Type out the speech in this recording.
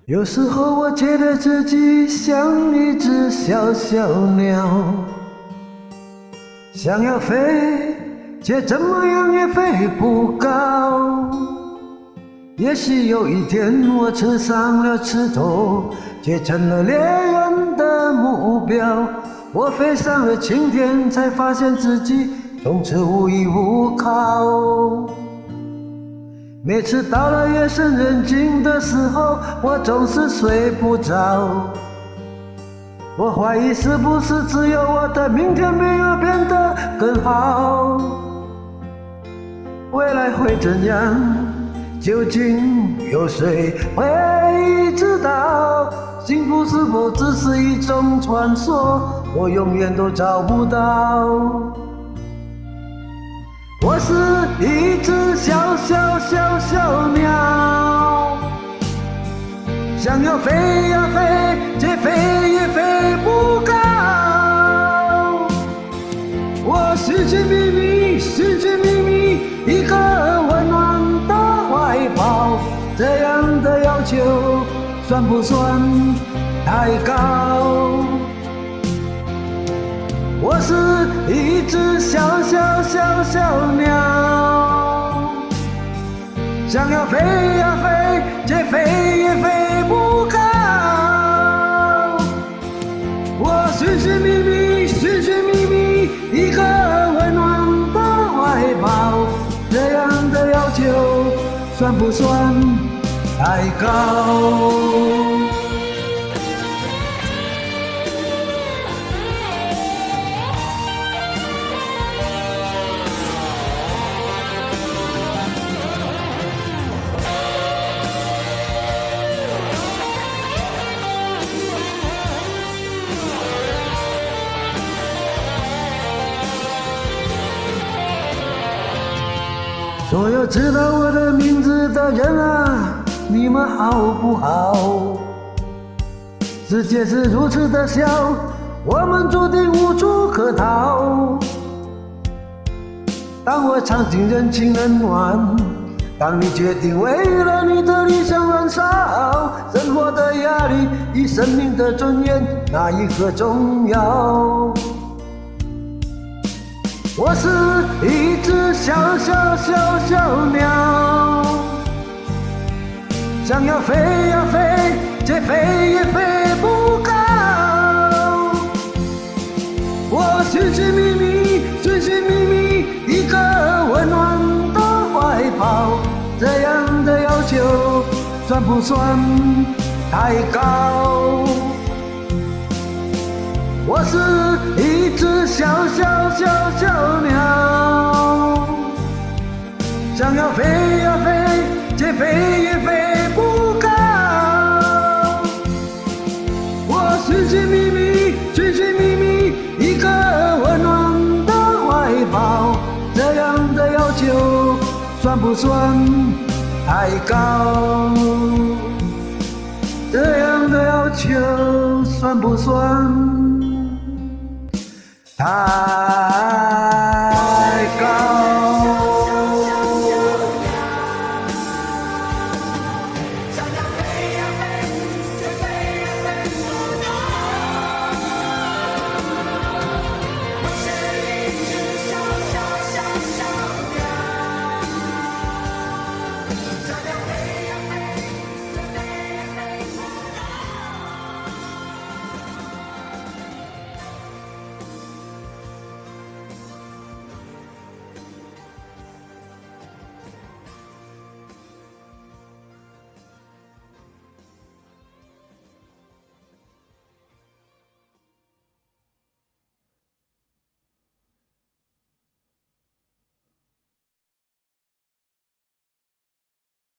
有时候我觉得自己像一只小小鸟，想要飞，却怎么样也飞不高。也许有一天我吃上了刺头，却成了猎人的目标。我飞上了青天，才发现自己从此无依无靠。每次到了夜深人静的时候，我总是睡不着。我怀疑是不是只有我的明天没有变得更好？未来会怎样？究竟有谁会知道？幸福是否只是一种传说？我永远都找不到。我是一只小鸟，想要飞呀飞，却飞也飞不高。我寻寻觅觅一个温暖的怀抱，这样的要求算不算太高？我是一只小鸟，想要飞呀飞，却飞也飞不高。我寻寻觅觅一个温暖的怀抱，这样的要求算不算太高？所有知道我的名字的人啊，你们好不好？世界是如此的小，我们注定无处可逃。当我尝尽人情冷暖，当你决定为了你的理想燃烧，生活的压力与生命的尊严，哪一个重要？我是一只小鸟，想要飞呀飞，却飞也飞不高。我寻寻觅觅一个温暖的怀抱，这样的要求算不算太高？我是一只小鸟，想要飞呀飞，却飞也飞不高。我寻寻觅觅一个温暖的怀抱，这样的要求算不算太高？这样的要求算不算太